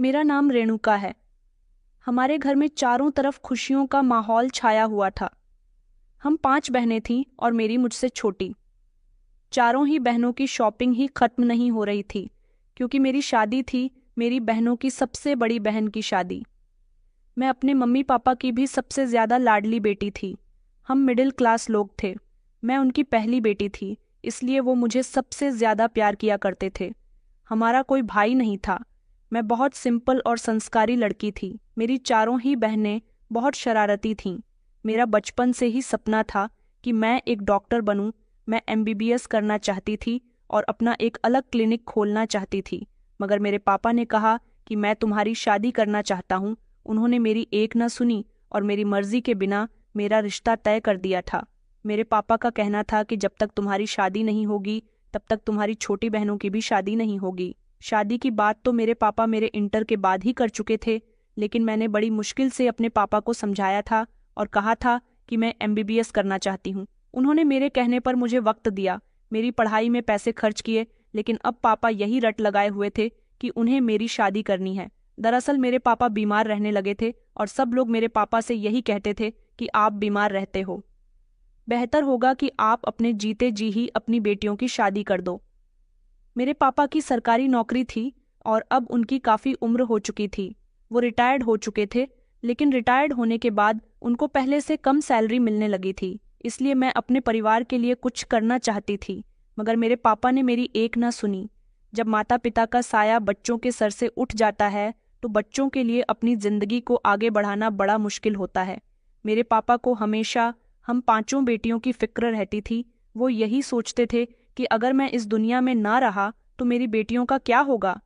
मेरा नाम रेणुका है। हमारे घर में चारों तरफ खुशियों का माहौल छाया हुआ था। हम 5 बहनें थीं और मेरी मुझसे छोटी। चारों ही बहनों की शॉपिंग ही खत्म नहीं हो रही थी, क्योंकि मेरी शादी थी, मेरी बहनों की सबसे बड़ी बहन की शादी। मैं अपने मम्मी पापा की भी सबसे ज्यादा लाडली बेटी थी। हम मिडिल क्लास लोग थे। मैं उनकी पहली बेटी थी, इसलिए वो मुझे सबसे ज्यादा प्यार किया करते थे। हमारा कोई भाई नहीं था। मैं बहुत सिंपल और संस्कारी लड़की थी। मेरी चारों ही बहनें बहुत शरारती थीं। मेरा बचपन से ही सपना था कि मैं एक डॉक्टर बनूं। मैं एमबीबीएस करना चाहती थी और अपना एक अलग क्लिनिक खोलना चाहती थी, मगर मेरे पापा ने कहा कि मैं तुम्हारी शादी करना चाहता हूं। उन्होंने मेरी एक न सुनी और मेरी मर्जी के बिना मेरा रिश्ता तय कर दिया था। मेरे पापा का कहना था कि जब तक तुम्हारी शादी नहीं होगी तब तक तुम्हारी छोटी बहनों की भी शादी नहीं होगी। शादी की बात तो मेरे पापा मेरे इंटर के बाद ही कर चुके थे, लेकिन मैंने बड़ी मुश्किल से अपने पापा को समझाया था और कहा था कि मैं एमबीबीएस करना चाहती हूँ। उन्होंने मेरे कहने पर मुझे वक्त दिया, मेरी पढ़ाई में पैसे खर्च किए, लेकिन अब पापा यही रट लगाए हुए थे कि उन्हें मेरी शादी करनी है। दरअसल मेरे पापा बीमार रहने लगे थे और सब लोग मेरे पापा से यही कहते थे कि आप बीमार रहते हो, बेहतर होगा कि आप अपने जीते जी ही अपनी बेटियों की शादी कर दो। मेरे पापा की सरकारी नौकरी थी और अब उनकी काफ़ी उम्र हो चुकी थी। वो रिटायर्ड हो चुके थे, लेकिन रिटायर्ड होने के बाद उनको पहले से कम सैलरी मिलने लगी थी। इसलिए मैं अपने परिवार के लिए कुछ करना चाहती थी, मगर मेरे पापा ने मेरी एक ना सुनी। जब माता पिता का साया बच्चों के सर से उठ जाता है तो बच्चों के लिए अपनी जिंदगी को आगे बढ़ाना बड़ा मुश्किल होता है। मेरे पापा को हमेशा हम 5 बेटियों की फिक्र रहती थी। वो यही सोचते थे कि अगर मैं इस दुनिया में ना रहा तो मेरी बेटियों का क्या होगा।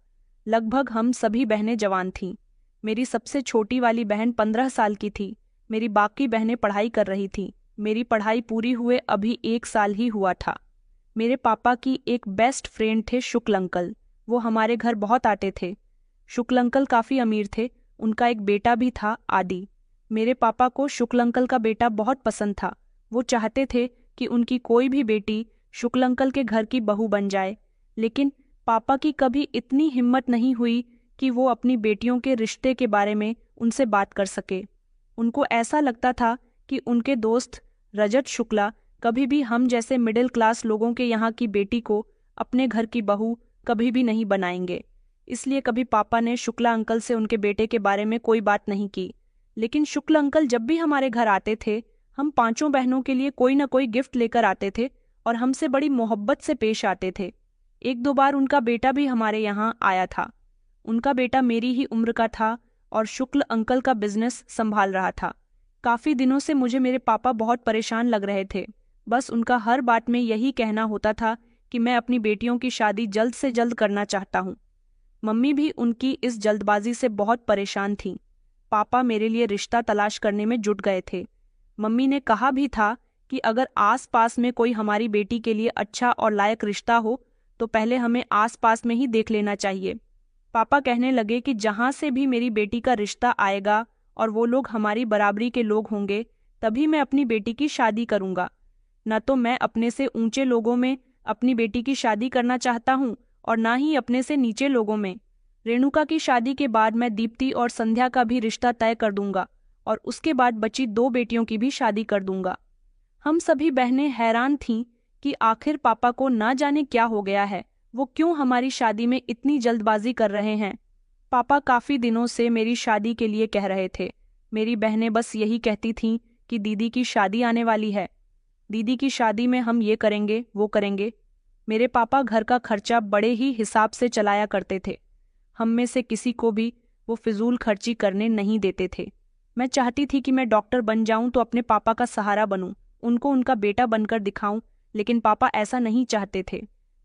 लगभग हम सभी बहनें जवान थीं। मेरी सबसे छोटी वाली बहन 15 साल की थी। मेरी बाकी बहनें पढ़ाई कर रही थीं। मेरी पढ़ाई पूरी हुए अभी 1 साल ही हुआ था। मेरे पापा की एक बेस्ट फ्रेंड थे शुक्ल अंकल। वो हमारे घर बहुत आते थे। शुक्ल अंकल काफ़ी अमीर थे। उनका एक बेटा भी था, आदि। मेरे पापा को शुक्ल अंकल का बेटा बहुत पसंद था। वो चाहते थे कि उनकी कोई भी बेटी शुक्ल अंकल के घर की बहू बन जाए, लेकिन पापा की कभी इतनी हिम्मत नहीं हुई कि वो अपनी बेटियों के रिश्ते के बारे में उनसे बात कर सके। उनको ऐसा लगता था कि उनके दोस्त रजत शुक्ला कभी भी हम जैसे मिडिल क्लास लोगों के यहाँ की बेटी को अपने घर की बहू कभी भी नहीं बनाएंगे। इसलिए कभी पापा ने शुक्ला अंकल से उनके बेटे के बारे में कोई बात नहीं की। लेकिन शुक्ल अंकल जब भी हमारे घर आते थे, हम 5 बहनों के लिए कोई न कोई गिफ्ट लेकर आते थे और हमसे बड़ी मोहब्बत से पेश आते थे। 1-2 बार उनका बेटा भी हमारे यहाँ आया था। उनका बेटा मेरी ही उम्र का था और शुक्ल अंकल का बिजनेस संभाल रहा था। काफी दिनों से मुझे मेरे पापा बहुत परेशान लग रहे थे। बस उनका हर बात में यही कहना होता था कि मैं अपनी बेटियों की शादी जल्द से जल्द करना चाहता हूँ। मम्मी भी उनकी इस जल्दबाजी से बहुत परेशान थीं। पापा मेरे लिए रिश्ता तलाश करने में जुट गए थे। मम्मी ने कहा भी था कि अगर आस पास में कोई हमारी बेटी के लिए अच्छा और लायक रिश्ता हो तो पहले हमें आस पास में ही देख लेना चाहिए। पापा कहने लगे कि जहाँ से भी मेरी बेटी का रिश्ता आएगा और वो लोग हमारी बराबरी के लोग होंगे, तभी मैं अपनी बेटी की शादी करूँगा। न तो मैं अपने से ऊंचे लोगों में अपनी बेटी की शादी करना चाहता हूँ और ना ही अपने से नीचे लोगों में। रेणुका की शादी के बाद मैं दीप्ति और संध्या का भी रिश्ता तय कर दूंगा और उसके बाद बची 2 बेटियों की भी शादी कर दूंगा। हम सभी बहनें हैरान थीं कि आखिर पापा को ना जाने क्या हो गया है, वो क्यों हमारी शादी में इतनी जल्दबाजी कर रहे हैं। पापा काफी दिनों से मेरी शादी के लिए कह रहे थे। मेरी बहनें बस यही कहती थीं कि दीदी की शादी आने वाली है, दीदी की शादी में हम ये करेंगे वो करेंगे। मेरे पापा घर का खर्चा बड़े ही हिसाब से चलाया करते थे। हम में से किसी को भी वो फिजूल खर्ची करने नहीं देते थे। मैं चाहती थी कि मैं डॉक्टर बन जाऊं तो अपने पापा का सहारा बनूं, उनको उनका बेटा बनकर दिखाऊं, लेकिन पापा ऐसा नहीं चाहते थे।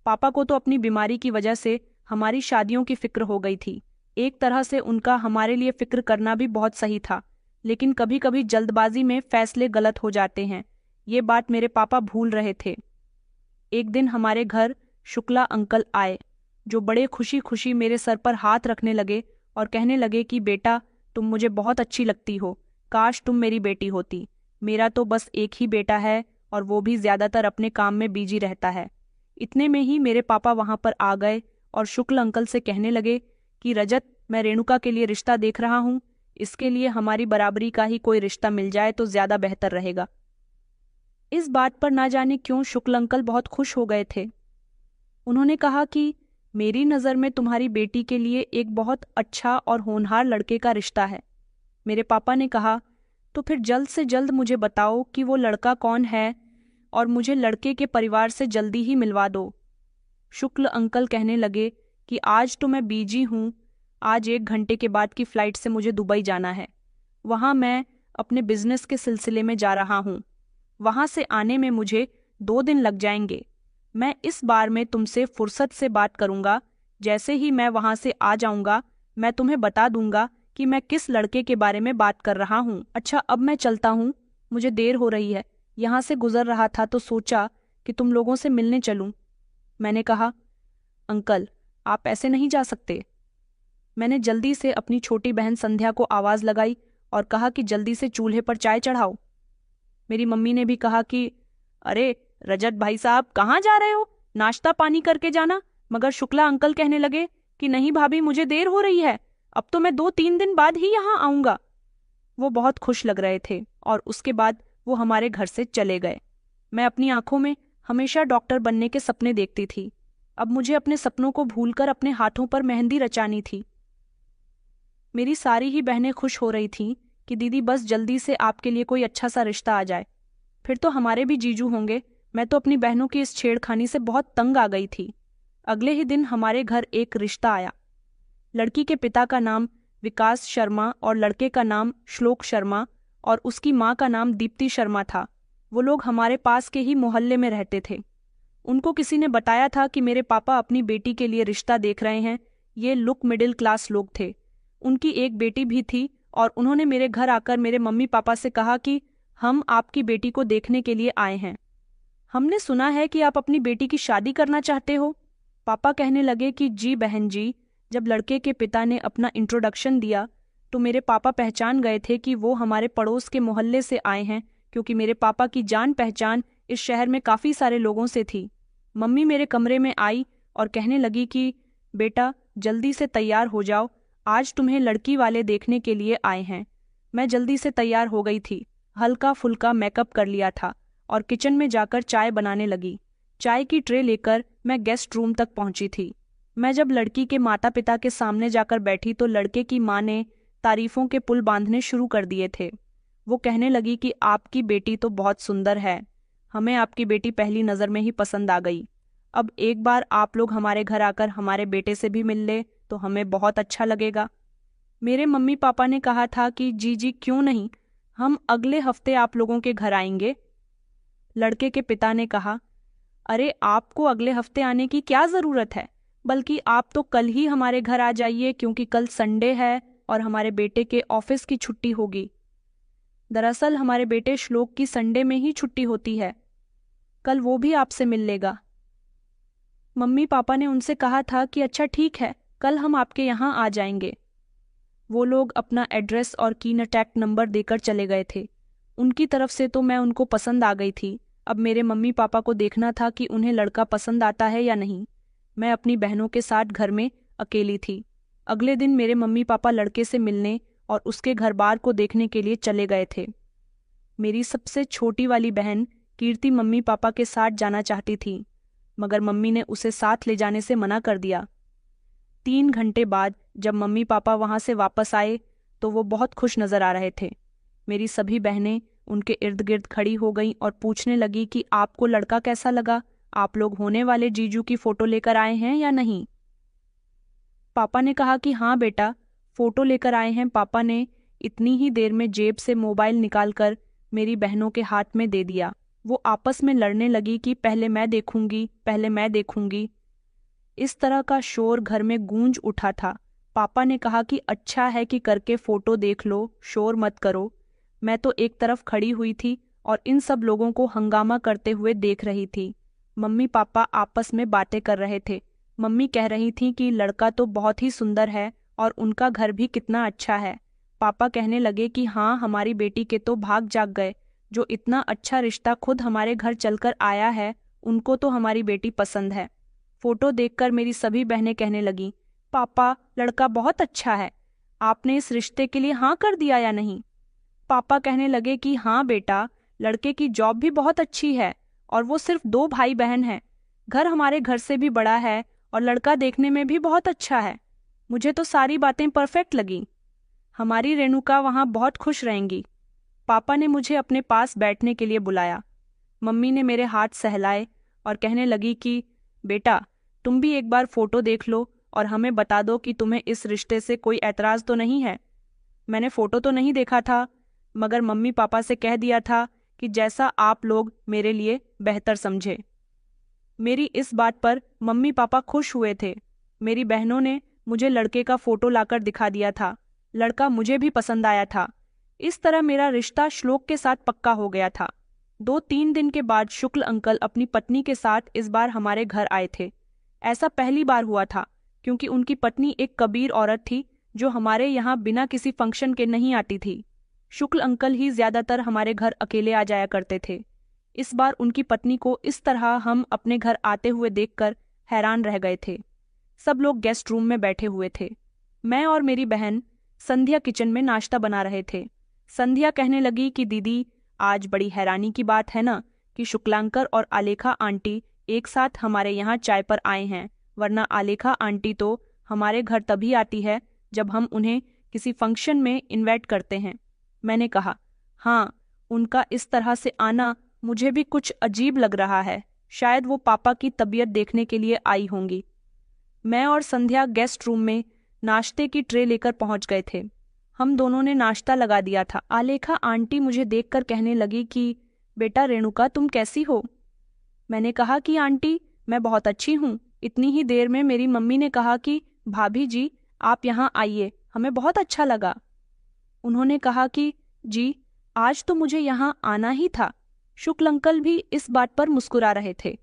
पापा को तो अपनी बीमारी की वजह से हमारी शादियों की फिक्र हो गई थी। एक तरह से उनका हमारे लिए फिक्र करना भी बहुत सही था, लेकिन कभी कभी जल्दबाजी में फैसले गलत हो जाते हैं। ये बात मेरे पापा भूल रहे थे। एक दिन हमारे घर शुक्ला अंकल आए, जो बड़े खुशी खुशी मेरे सर पर हाथ रखने लगे और कहने लगे कि बेटा, तुम मुझे बहुत अच्छी लगती हो, काश तुम मेरी बेटी होती। मेरा तो बस एक ही बेटा है और वो भी ज्यादातर अपने काम में बिजी रहता है। इतने में ही मेरे पापा वहां पर आ गए और शुक्ल अंकल से कहने लगे कि रजत, मैं रेणुका के लिए रिश्ता देख रहा हूँ। इसके लिए हमारी बराबरी का ही कोई रिश्ता मिल जाए तो ज्यादा बेहतर रहेगा। इस बात पर ना जाने क्यों शुक्ल अंकल बहुत खुश हो गए थे। उन्होंने कहा कि मेरी नज़र में तुम्हारी बेटी के लिए एक बहुत अच्छा और होनहार लड़के का रिश्ता है। मेरे पापा ने कहा, तो फिर जल्द से जल्द मुझे बताओ कि वो लड़का कौन है और मुझे लड़के के परिवार से जल्दी ही मिलवा दो। शुक्ल अंकल कहने लगे कि आज तो मैं बिजी हूँ। आज 1 घंटे के बाद की फ़्लाइट से मुझे दुबई जाना है। वहाँ मैं अपने बिजनेस के सिलसिले में जा रहा हूँ। वहाँ से आने में मुझे 2 दिन लग जाएंगे। मैं इस बार में तुमसे फुर्सत से बात करूँगा। जैसे ही मैं वहाँ से आ जाऊँगा मैं तुम्हें बता दूँगा कि मैं किस लड़के के बारे में बात कर रहा हूँ। अच्छा, अब मैं चलता हूँ, मुझे देर हो रही है। यहाँ से गुजर रहा था तो सोचा कि तुम लोगों से मिलने चलूँ। मैंने कहा, अंकल आप ऐसे नहीं जा सकते। मैंने जल्दी से अपनी छोटी बहन संध्या को आवाज़ लगाई और कहा कि जल्दी से चूल्हे पर चाय चढ़ाओ। मेरी मम्मी ने भी कहा कि अरे रजत भाई साहब कहाँ जा रहे हो, नाश्ता पानी करके जाना। मगर शुक्ला अंकल कहने लगे कि नहीं भाभी, मुझे देर हो रही है, अब तो मैं 2-3 दिन बाद ही यहाँ आऊँगा। वो बहुत खुश लग रहे थे और उसके बाद वो हमारे घर से चले गए। मैं अपनी आंखों में हमेशा डॉक्टर बनने के सपने देखती थी। अब मुझे अपने सपनों को भूलकर अपने हाथों पर मेहंदी रचानी थी। मेरी सारी ही बहनें खुश हो रही थीं कि दीदी बस जल्दी से आपके लिए कोई अच्छा सा रिश्ता आ जाए, फिर तो हमारे भी जीजू होंगे। मैं तो अपनी बहनों की इस छेड़खानी से बहुत तंग आ गई थी। अगले ही दिन हमारे घर एक रिश्ता आया। लड़की के पिता का नाम विकास शर्मा और लड़के का नाम श्लोक शर्मा और उसकी माँ का नाम दीप्ति शर्मा था। वो लोग हमारे पास के ही मोहल्ले में रहते थे। उनको किसी ने बताया था कि मेरे पापा अपनी बेटी के लिए रिश्ता देख रहे हैं। ये लुक मिडिल क्लास लोग थे। उनकी एक बेटी भी थी और उन्होंने मेरे घर आकर मेरे मम्मी पापा से कहा कि हम आपकी बेटी को देखने के लिए आए हैं। हमने सुना है कि आप अपनी बेटी की शादी करना चाहते हो। पापा कहने लगे कि जी बहन जी। जब लड़के के पिता ने अपना इंट्रोडक्शन दिया तो मेरे पापा पहचान गए थे कि वो हमारे पड़ोस के मोहल्ले से आए हैं, क्योंकि मेरे पापा की जान पहचान इस शहर में काफ़ी सारे लोगों से थी। मम्मी मेरे कमरे में आई और कहने लगी कि बेटा जल्दी से तैयार हो जाओ, आज तुम्हें लड़की वाले देखने के लिए आए हैं। मैं जल्दी से तैयार हो गई थी, हल्का फुल्का मेकअप कर लिया था और किचन में जाकर चाय बनाने लगी। चाय की ट्रे लेकर मैं गेस्ट रूम तक पहुंची थी। मैं जब लड़की के माता पिता के सामने जाकर बैठी तो लड़के की माँ ने तारीफों के पुल बांधने शुरू कर दिए थे। वो कहने लगी कि आपकी बेटी तो बहुत सुंदर है, हमें आपकी बेटी पहली नज़र में ही पसंद आ गई। अब एक बार आप लोग हमारे घर आकर हमारे बेटे से भी मिल ले तो हमें बहुत अच्छा लगेगा। मेरे मम्मी पापा ने कहा था कि जी जी क्यों नहीं, हम अगले हफ्ते आप लोगों के घर आएंगे। लड़के के पिता ने कहा, अरे आपको अगले हफ्ते आने की क्या ज़रूरत है, बल्कि आप तो कल ही हमारे घर आ जाइए, क्योंकि कल संडे है और हमारे बेटे के ऑफिस की छुट्टी होगी। दरअसल हमारे बेटे श्लोक की संडे में ही छुट्टी होती है, कल वो भी आपसे मिल लेगा। मम्मी पापा ने उनसे कहा था कि अच्छा ठीक है, कल हम आपके यहाँ आ जाएंगे। वो लोग अपना एड्रेस और कीनटैक्ट नंबर देकर चले गए थे। उनकी तरफ से तो मैं उनको पसंद आ गई थी। अब मेरे मम्मी पापा को देखना था कि उन्हें लड़का पसंद आता है या नहीं। मैं अपनी बहनों के साथ घर में अकेली थी। अगले दिन मेरे मम्मी पापा लड़के से मिलने और उसके घर बार को देखने के लिए चले गए थे। मेरी सबसे छोटी वाली बहन कीर्ति मम्मी पापा के साथ जाना चाहती थी, मगर मम्मी ने उसे साथ ले जाने से मना कर दिया। 3 घंटे बाद जब मम्मी पापा वहाँ से वापस आए तो वो बहुत खुश नजर आ रहे थे। मेरी सभी बहनें उनके इर्द गिर्द खड़ी हो गईं और पूछने लगी कि आपको लड़का कैसा लगा, आप लोग होने वाले जीजू की फ़ोटो लेकर आए हैं या नहीं। पापा ने कहा कि हाँ बेटा, फ़ोटो लेकर आए हैं। पापा ने इतनी ही देर में जेब से मोबाइल निकालकर मेरी बहनों के हाथ में दे दिया। वो आपस में लड़ने लगी कि पहले मैं देखूंगी, पहले मैं देखूंगी। इस तरह का शोर घर में गूंज उठा था। पापा ने कहा कि अच्छा है कि करके फ़ोटो देख लो, शोर मत करो। मैं तो एक तरफ खड़ी हुई थी और इन सब लोगों को हंगामा करते हुए देख रही थी। मम्मी पापा आपस में बातें कर रहे थे। मम्मी कह रही थी कि लड़का तो बहुत ही सुंदर है और उनका घर भी कितना अच्छा है। पापा कहने लगे कि हाँ, हमारी बेटी के तो भाग जाग गए, जो इतना अच्छा रिश्ता खुद हमारे घर चलकर आया है, उनको तो हमारी बेटी पसंद है। फ़ोटो देखकर मेरी सभी बहनें कहने लगीं, पापा, लड़का बहुत अच्छा है। आपने इस रिश्ते के लिए हाँ कर दिया या नहीं? पापा कहने लगे कि हाँ बेटा, लड़के की जॉब भी बहुत अच्छी है और वो सिर्फ 2 भाई बहन हैं। घर हमारे घर से भी बड़ा है और लड़का देखने में भी बहुत अच्छा है। मुझे तो सारी बातें परफेक्ट लगी। हमारी रेणुका वहाँ बहुत खुश रहेंगी। पापा ने मुझे अपने पास बैठने के लिए बुलाया। मम्मी ने मेरे हाथ सहलाए और कहने लगी कि बेटा, तुम भी एक बार फोटो देख लो और हमें बता दो कि तुम्हें इस रिश्ते से कोई एतराज तो नहीं है। मैंने फोटो तो नहीं देखा था, मगर मम्मी पापा से कह दिया था कि जैसा आप लोग मेरे लिए बेहतर समझे। मेरी इस बात पर मम्मी पापा खुश हुए थे। मेरी बहनों ने मुझे लड़के का फोटो लाकर दिखा दिया था। लड़का मुझे भी पसंद आया था। इस तरह मेरा रिश्ता श्लोक के साथ पक्का हो गया था। 2-3 दिन के बाद शुक्ल अंकल अपनी पत्नी के साथ इस बार हमारे घर आए थे। ऐसा पहली बार हुआ था, क्योंकि उनकी पत्नी एक कबीर औरत थी जो हमारे यहाँ बिना किसी फंक्शन के नहीं आती थी। शुक्ल अंकल ही ज्यादातर हमारे घर अकेले आ जाया करते थे। इस बार उनकी पत्नी को इस तरह हम अपने घर आते हुए देखकर हैरान रह गए थे। सब लोग गेस्ट रूम में बैठे हुए थे। मैं और मेरी बहन संध्या किचन में नाश्ता बना रहे थे। संध्या कहने लगी कि दीदी, आज बड़ी हैरानी की बात है ना कि शुक्लांकर और आलेखा आंटी एक साथ हमारे यहाँ चाय पर आए हैं, वरना आलेखा आंटी तो हमारे घर तभी आती है जब हम उन्हें किसी फंक्शन में इनवाइट करते हैं। मैंने कहा, हाँ, उनका इस तरह से आना मुझे भी कुछ अजीब लग रहा है। शायद वो पापा की तबीयत देखने के लिए आई होंगी। मैं और संध्या गेस्ट रूम में नाश्ते की ट्रे लेकर पहुंच गए थे। हम दोनों ने नाश्ता लगा दिया था। आलेखा आंटी मुझे देखकर कहने लगी कि बेटा रेणुका, तुम कैसी हो? मैंने कहा कि आंटी, मैं बहुत अच्छी हूँ। इतनी ही देर में मेरी मम्मी ने कहा कि भाभी जी, आप यहाँ आइए, हमें बहुत अच्छा लगा। उन्होंने कहा कि जी, आज तो मुझे यहाँ आना ही था। शुक्ल अंकल भी इस बात पर मुस्कुरा रहे थे।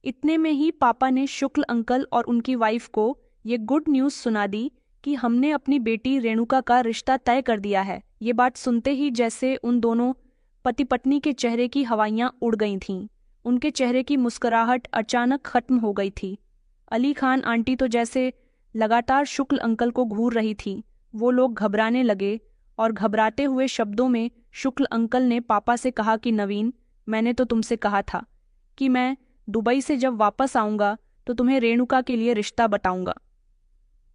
इतने में ही पापा ने शुक्ल अंकल और उनकी वाइफ को ये गुड न्यूज़ सुना दी कि हमने अपनी बेटी रेणुका का रिश्ता तय कर दिया है। ये बात सुनते ही जैसे उन दोनों पति पत्नी के चेहरे की हवाइयाँ उड़ गई थीं। उनके चेहरे की मुस्कुराहट अचानक खत्म हो गई थी। अली खान आंटी तो जैसे लगातार शुक्ल अंकल को घूर रही थी। वो लोग घबराने लगे और घबराते हुए शब्दों में शुक्ल अंकल ने पापा से कहा कि नवीन, मैंने तो तुमसे कहा था कि मैं दुबई से जब वापस आऊंगा तो तुम्हें रेणुका के लिए रिश्ता बताऊंगा,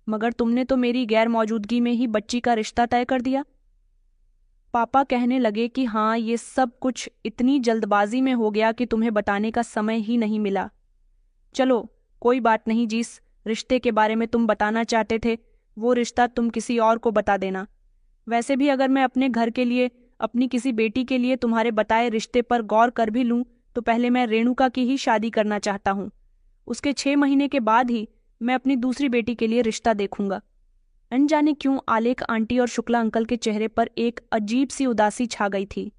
मगर तुमने तो मेरी गैर मौजूदगी में ही बच्ची का रिश्ता तय कर दिया। पापा कहने लगे कि हाँ, ये सब कुछ इतनी जल्दबाजी में हो गया कि तुम्हें बताने का समय ही नहीं मिला। चलो कोई बात नहीं, जिस रिश्ते के बारे में तुम बताना चाहते थे वो रिश्ता तुम किसी और को बता देना। वैसे भी अगर मैं अपने घर के लिए, अपनी किसी बेटी के लिए तुम्हारे बताए रिश्ते पर गौर कर भी लूं तो पहले मैं रेणुका की ही शादी करना चाहता हूँ। उसके 6 महीने के बाद ही मैं अपनी दूसरी बेटी के लिए रिश्ता देखूंगा। अनजाने क्यों आलेख आंटी और शुक्ला अंकल के चेहरे पर एक अजीब सी उदासी छा गई थी।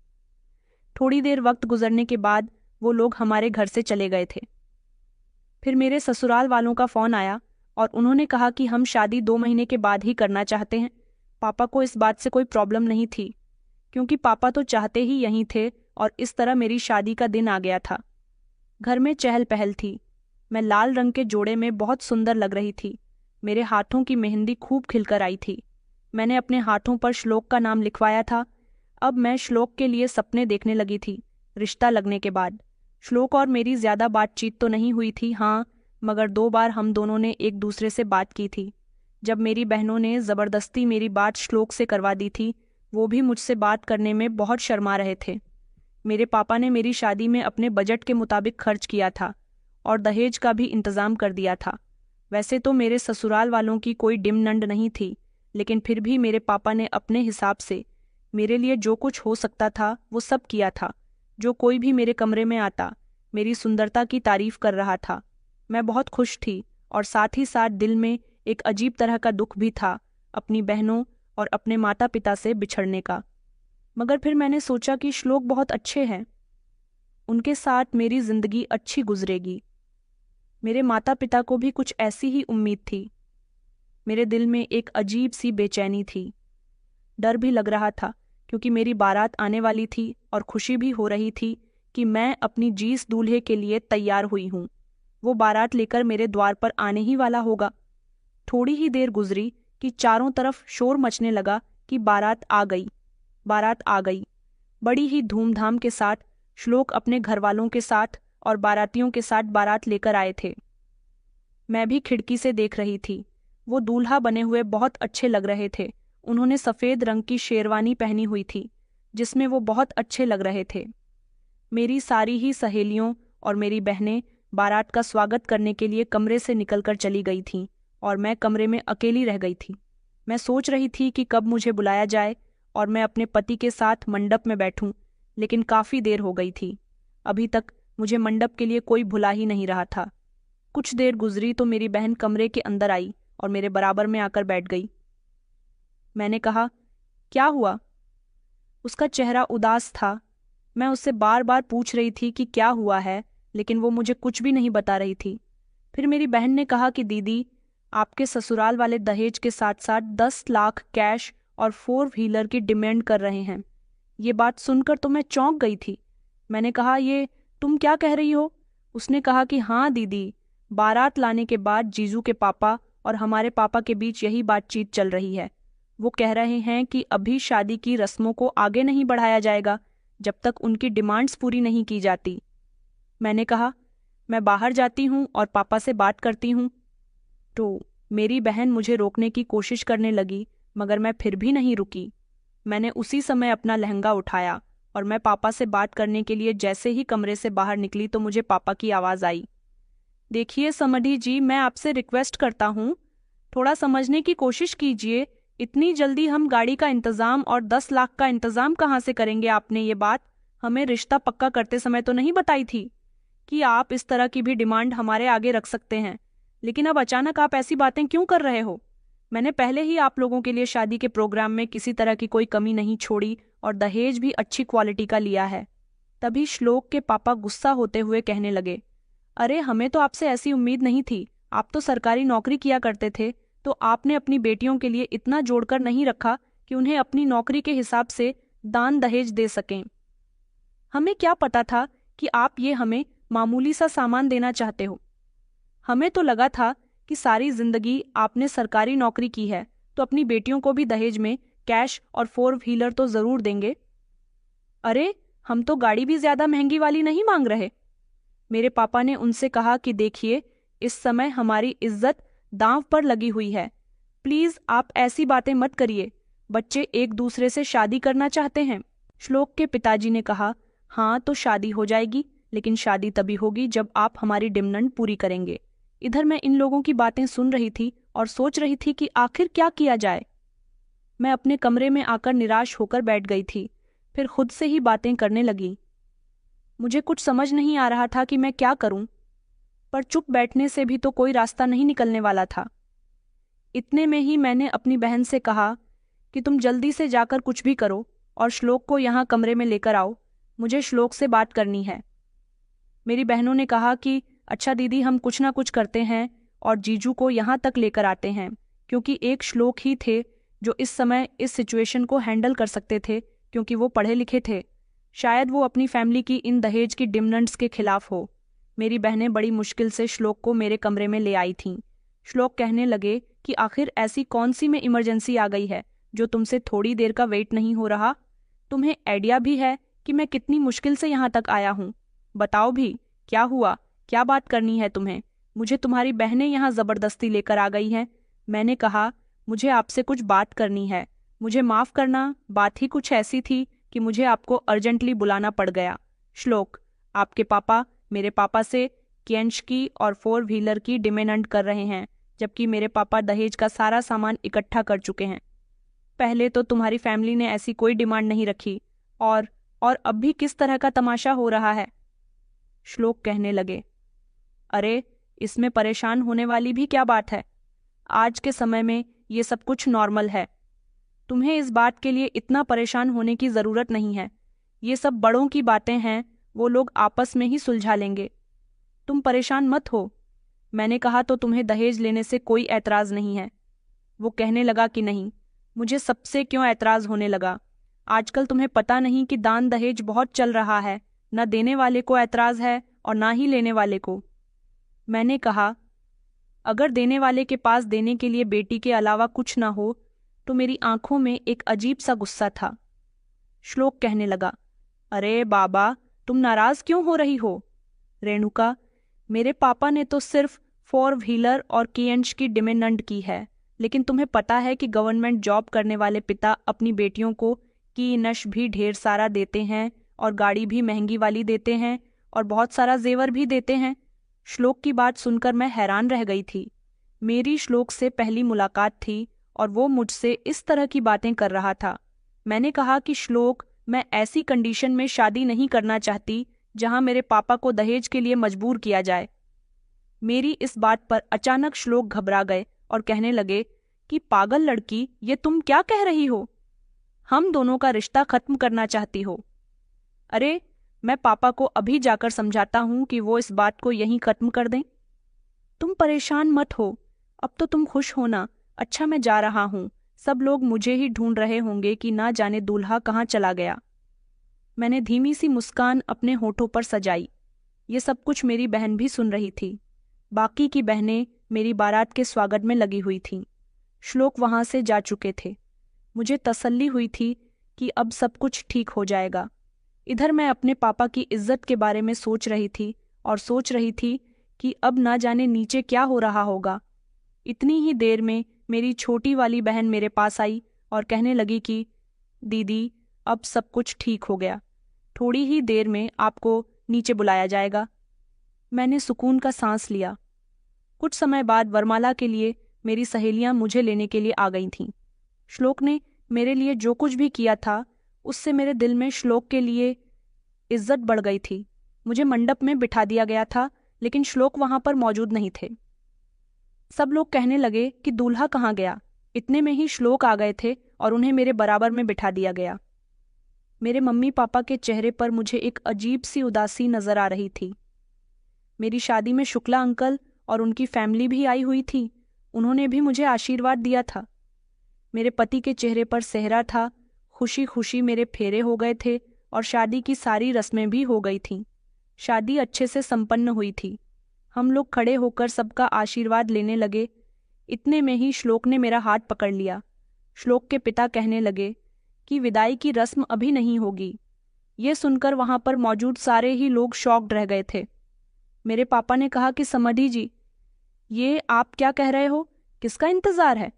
थोड़ी देर वक्त गुजरने के बाद वो लोग हमारे घर से चले गए थे। फिर मेरे ससुराल वालों का फोन आया और उन्होंने कहा कि हम शादी 2 महीने के बाद ही करना चाहते हैं। पापा को इस बात से कोई प्रॉब्लम नहीं थी, क्योंकि पापा तो चाहते ही यहीं थे और इस तरह मेरी शादी का दिन आ गया था। घर में चहल पहल थी। मैं लाल रंग के जोड़े में बहुत सुंदर लग रही थी। मेरे हाथों की मेहंदी खूब खिलकर आई थी। मैंने अपने हाथों पर श्लोक का नाम लिखवाया था। अब मैं श्लोक के लिए सपने देखने लगी थी। रिश्ता लगने के बाद श्लोक और मेरी ज्यादा बातचीत तो नहीं हुई थी, हाँ, मगर 2 बार हम दोनों ने एक दूसरे से बात की थी। जब मेरी बहनों ने ज़बरदस्ती मेरी बात श्लोक से करवा दी थी, वो भी मुझसे बात करने में बहुत शर्मा रहे थे। मेरे पापा ने मेरी शादी में अपने बजट के मुताबिक खर्च किया था और दहेज का भी इंतज़ाम कर दिया था। वैसे तो मेरे ससुराल वालों की कोई डिमांड नहीं थी, लेकिन फिर भी मेरे पापा ने अपने हिसाब से मेरे लिए जो कुछ हो सकता था वो सब किया था। जो कोई भी मेरे कमरे में आता मेरी सुंदरता की तारीफ कर रहा था। मैं बहुत खुश थी और साथ ही साथ दिल में एक अजीब तरह का दुख भी था, अपनी बहनों और अपने माता पिता से बिछड़ने का। मगर फिर मैंने सोचा कि श्लोक बहुत अच्छे हैं, उनके साथ मेरी जिंदगी अच्छी गुजरेगी। मेरे माता पिता को भी कुछ ऐसी ही उम्मीद थी। मेरे दिल में एक अजीब सी बेचैनी थी। डर भी लग रहा था, क्योंकि मेरी बारात आने वाली थी और खुशी भी हो रही थी कि मैं अपनी जीस दूल्हे के लिए तैयार हुई हूँ। वो बारात लेकर मेरे द्वार पर आने ही वाला होगा। थोड़ी ही देर गुजरी कि चारों तरफ शोर मचने लगा कि बारात आ गई, बारात आ गई। बड़ी ही धूमधाम के साथ श्लोक अपने घरवालों के साथ और बारातियों के साथ बारात लेकर आए थे। मैं भी खिड़की से देख रही थी। वो दूल्हा बने हुए बहुत अच्छे लग रहे थे। उन्होंने सफ़ेद रंग की शेरवानी पहनी हुई थी जिसमें वो बहुत अच्छे लग रहे थे। मेरी सारी ही सहेलियों और मेरी बहनें बारात का स्वागत करने के लिए कमरे से निकलकर चली गई थीं और मैं कमरे में अकेली रह गई थी। मैं सोच रही थी कि कब मुझे बुलाया जाए और मैं अपने पति के साथ मंडप में बैठूं, लेकिन काफ़ी देर हो गई थी। अभी तक मुझे मंडप के लिए कोई बुला ही नहीं रहा था। कुछ देर गुजरी तो मेरी बहन कमरे के अंदर आई और मेरे बराबर में आकर बैठ गई। मैंने कहा, क्या हुआ? उसका चेहरा उदास था। मैं उससे बार बार पूछ रही थी कि क्या हुआ है, लेकिन वो मुझे कुछ भी नहीं बता रही थी। फिर मेरी बहन ने कहा कि दीदी, आपके ससुराल वाले दहेज के साथ साथ 10 लाख कैश और 4 व्हीलर की डिमांड कर रहे हैं। ये बात सुनकर तो मैं चौंक गई थी। मैंने कहा, ये तुम क्या कह रही हो? उसने कहा कि हाँ दीदी, बारात लाने के बाद जीजू के पापा और हमारे पापा के बीच यही बातचीत चल रही है। वो कह रहे हैं कि अभी शादी की रस्मों को आगे नहीं बढ़ाया जाएगा जब तक उनकी डिमांड्स पूरी नहीं की जाती। मैंने कहा, मैं बाहर जाती हूँ और पापा से बात करती हूँ। तो मेरी बहन मुझे रोकने की कोशिश करने लगी, मगर मैं फिर भी नहीं रुकी। मैंने उसी समय अपना लहंगा उठाया और मैं पापा से बात करने के लिए जैसे ही कमरे से बाहर निकली तो मुझे पापा की आवाज़ आई। देखिए समधी जी, मैं आपसे रिक्वेस्ट करता हूँ, थोड़ा समझने की कोशिश कीजिए। इतनी जल्दी हम गाड़ी का इंतज़ाम और 10 लाख का इंतज़ाम कहाँ से करेंगे? आपने ये बात हमें रिश्ता पक्का करते समय तो नहीं बताई थी कि आप इस तरह की भी डिमांड हमारे आगे रख सकते हैं। लेकिन अब अचानक आप ऐसी बातें क्यों कर रहे हो? मैंने पहले ही आप लोगों के लिए शादी के प्रोग्राम में किसी तरह की कोई कमी नहीं छोड़ी और दहेज भी अच्छी क्वालिटी का लिया है। तभी श्लोक के पापा गुस्सा होते हुए कहने लगे, अरे हमें तो आपसे ऐसी उम्मीद नहीं थी। आप तो सरकारी नौकरी किया करते थे, तो आपने अपनी बेटियों के लिए इतना जोड़कर नहीं रखा कि उन्हें अपनी नौकरी के हिसाब से दान दहेज दे सकें। हमें क्या पता था कि आप ये हमें मामूली सा सामान देना चाहते हो। हमें तो लगा था कि सारी जिंदगी आपने सरकारी नौकरी की है तो अपनी बेटियों को भी दहेज में कैश और 4 व्हीलर तो जरूर देंगे। अरे हम तो गाड़ी भी ज्यादा महंगी वाली नहीं मांग रहे। मेरे पापा ने उनसे कहा कि देखिए, इस समय हमारी इज्जत दांव पर लगी हुई है। प्लीज आप ऐसी बातें मत करिए। बच्चे एक दूसरे से शादी करना चाहते हैं। श्लोक के पिताजी ने कहा, हाँ तो शादी हो जाएगी, लेकिन शादी तभी होगी जब आप हमारी डिमांड पूरी करेंगे। इधर मैं इन लोगों की बातें सुन रही थी और सोच रही थी कि आखिर क्या किया जाए। मैं अपने कमरे में आकर निराश होकर बैठ गई थी। फिर खुद से ही बातें करने लगी। मुझे कुछ समझ नहीं आ रहा था कि मैं क्या करूं, पर चुप बैठने से भी तो कोई रास्ता नहीं निकलने वाला था। इतने में ही मैंने अपनी बहन से कहा कि तुम जल्दी से जाकर कुछ भी करो और श्लोक को यहाँ कमरे में लेकर आओ, मुझे श्लोक से बात करनी है। मेरी बहनों ने कहा कि अच्छा दीदी, हम कुछ ना कुछ करते हैं और जीजू को यहाँ तक लेकर आते हैं, क्योंकि एक श्लोक ही थे जो इस समय इस सिचुएशन को हैंडल कर सकते थे, क्योंकि वो पढ़े लिखे थे। शायद वो अपनी फैमिली की इन दहेज की डिमांड्स के खिलाफ हो। मेरी बहनें बड़ी मुश्किल से श्लोक को मेरे कमरे में ले आई थीं। श्लोक कहने लगे कि आखिर ऐसी कौन सी में इमरजेंसी आ गई है जो तुमसे थोड़ी देर का वेट नहीं हो रहा? तुम्हें आइडिया भी है कि मैं कितनी मुश्किल से यहाँ तक आया हूँ? बताओ भी, क्या हुआ? क्या बात करनी है तुम्हें? मुझे तुम्हारी बहनें यहाँ जबरदस्ती लेकर आ गई हैं। मैंने कहा, मुझे आपसे कुछ बात करनी है। मुझे माफ करना, बात ही कुछ ऐसी थी कि मुझे आपको अर्जेंटली बुलाना पड़ गया। श्लोक, आपके पापा मेरे पापा से कैश की और 4 व्हीलर की डिमांड कर रहे हैं, जबकि मेरे पापा दहेज का सारा सामान इकट्ठा कर चुके हैं। पहले तो तुम्हारी फैमिली ने ऐसी कोई डिमांड नहीं रखी, और अब भी किस तरह का तमाशा हो रहा है? श्लोक कहने लगे, अरे इसमें परेशान होने वाली भी क्या बात है? आज के समय में ये सब कुछ नॉर्मल है। तुम्हें इस बात के लिए इतना परेशान होने की ज़रूरत नहीं है। ये सब बड़ों की बातें हैं, वो लोग आपस में ही सुलझा लेंगे। तुम परेशान मत हो। मैंने कहा तो तुम्हें दहेज लेने से कोई ऐतराज़ नहीं है। वो कहने लगा कि नहीं, मुझे सबसे क्यों ऐतराज़ होने लगा। आजकल तुम्हें पता नहीं कि दान दहेज बहुत चल रहा है। न देने वाले को ऐतराज़ है और ना ही लेने वाले को। मैंने कहा, अगर देने वाले के पास देने के लिए बेटी के अलावा कुछ ना हो तो मेरी आंखों में एक अजीब सा गुस्सा था। श्लोक कहने लगा, अरे बाबा, तुम नाराज क्यों हो रही हो? रेणुका, मेरे पापा ने तो सिर्फ 4 व्हीलर और केएनश की डिमांड की है, लेकिन तुम्हें पता है कि गवर्नमेंट जॉब करने वाले पिता अपनी बेटियों को केएनश भी ढेर सारा देते हैं और गाड़ी भी महंगी वाली देते हैं और बहुत सारा जेवर भी देते हैं। श्लोक की बात सुनकर मैं हैरान रह गई थी। मेरी श्लोक से पहली मुलाकात थी और वो मुझसे इस तरह की बातें कर रहा था। मैंने कहा कि श्लोक, मैं ऐसी कंडीशन में शादी नहीं करना चाहती जहां मेरे पापा को दहेज के लिए मजबूर किया जाए। मेरी इस बात पर अचानक श्लोक घबरा गए और कहने लगे कि पागल लड़की, ये तुम क्या कह रही हो? हम दोनों का रिश्ता खत्म करना चाहती हो? अरे, मैं पापा को अभी जाकर समझाता हूं कि वो इस बात को यहीं खत्म कर दें। तुम परेशान मत हो, अब तो तुम खुश हो ना। अच्छा, मैं जा रहा हूं, सब लोग मुझे ही ढूंढ रहे होंगे कि ना जाने दूल्हा कहाँ चला गया। मैंने धीमी सी मुस्कान अपने होठों पर सजाई। ये सब कुछ मेरी बहन भी सुन रही थी। बाकी की बहनें मेरी बारात के स्वागत में लगी हुई थीं। श्लोक वहां से जा चुके थे। मुझे तसल्ली हुई थी कि अब सब कुछ ठीक हो जाएगा। इधर मैं अपने पापा की इज्जत के बारे में सोच रही थी और सोच रही थी कि अब ना जाने नीचे क्या हो रहा होगा। इतनी ही देर में मेरी छोटी वाली बहन मेरे पास आई और कहने लगी कि दीदी, अब सब कुछ ठीक हो गया, थोड़ी ही देर में आपको नीचे बुलाया जाएगा। मैंने सुकून का सांस लिया। कुछ समय बाद वरमाला के लिए मेरी सहेलियां मुझे लेने के लिए आ गई थीं। श्लोक ने मेरे लिए जो कुछ भी किया था उससे मेरे दिल में श्लोक के लिए इज्जत बढ़ गई थी। मुझे मंडप में बिठा दिया गया था, लेकिन श्लोक वहां पर मौजूद नहीं थे। सब लोग कहने लगे कि दूल्हा कहाँ गया। इतने में ही श्लोक आ गए थे और उन्हें मेरे बराबर में बिठा दिया गया। मेरे मम्मी पापा के चेहरे पर मुझे एक अजीब सी उदासी नजर आ रही थी। मेरी शादी में शुक्ला अंकल और उनकी फैमिली भी आई हुई थी। उन्होंने भी मुझे आशीर्वाद दिया था। मेरे पति के चेहरे पर सेहरा था। खुशी खुशी मेरे फेरे हो गए थे और शादी की सारी रस्में भी हो गई थीं। शादी अच्छे से संपन्न हुई थी। हम लोग खड़े होकर सबका आशीर्वाद लेने लगे। इतने में ही श्लोक ने मेरा हाथ पकड़ लिया। श्लोक के पिता कहने लगे कि विदाई की रस्म अभी नहीं होगी। ये सुनकर वहां पर मौजूद सारे ही लोग शॉक्ड रह गए थे। मेरे पापा ने कहा कि समधी जी, ये आप क्या कह रहे हो? किसका इंतजार है?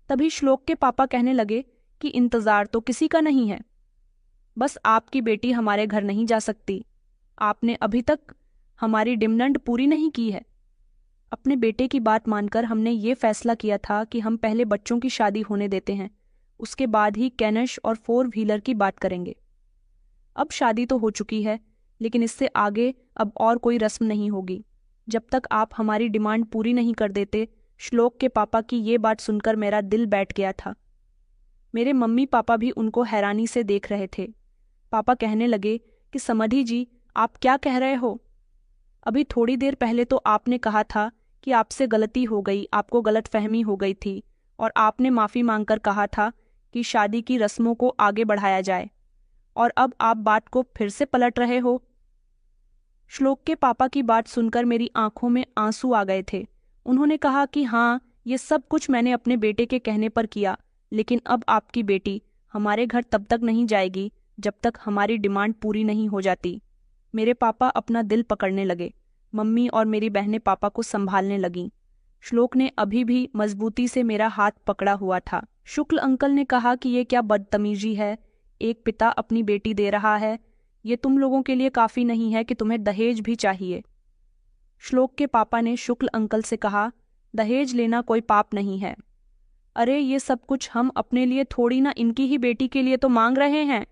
तभी श्लोक के पापा कहने लगे कि इंतजार तो किसी का नहीं है, बस आपकी बेटी हमारे घर नहीं जा सकती। आपने अभी तक हमारी डिमांड पूरी नहीं की है। अपने बेटे की बात मानकर हमने ये फैसला किया था कि हम पहले बच्चों की शादी होने देते हैं, उसके बाद ही कैनश और 4 व्हीलर की बात करेंगे। अब शादी तो हो चुकी है, लेकिन इससे आगे अब और कोई रस्म नहीं होगी जब तक आप हमारी डिमांड पूरी नहीं कर देते। श्लोक के पापा की ये बात सुनकर मेरा दिल बैठ गया था। मेरे मम्मी पापा भी उनको हैरानी से देख रहे थे। पापा कहने लगे कि समधी जी, आप क्या कह रहे हो? अभी थोड़ी देर पहले तो आपने कहा था कि आपसे गलती हो गई, आपको गलतफहमी हो गई थी और आपने माफ़ी मांगकर कहा था कि शादी की रस्मों को आगे बढ़ाया जाए, और अब आप बात को फिर से पलट रहे हो। श्लोक के पापा की बात सुनकर मेरी आंखों में आंसू आ गए थे। उन्होंने कहा कि हाँ, ये सब कुछ मैंने अपने बेटे के कहने पर किया, लेकिन अब आपकी बेटी हमारे घर तब तक नहीं जाएगी जब तक हमारी डिमांड पूरी नहीं हो जाती। मेरे पापा अपना दिल पकड़ने लगे। मम्मी और मेरी बहनें पापा को संभालने लगीं। श्लोक ने अभी भी मजबूती से मेरा हाथ पकड़ा हुआ था। शुक्ल अंकल ने कहा कि ये क्या बदतमीजी है, एक पिता अपनी बेटी दे रहा है, ये तुम लोगों के लिए काफ़ी नहीं है कि तुम्हें दहेज भी चाहिए। श्लोक के पापा ने शुक्ल अंकल से कहा, दहेज लेना कोई पाप नहीं है। अरे, ये सब कुछ हम अपने लिए थोड़ी ना, इनकी ही बेटी के लिए तो मांग रहे हैं।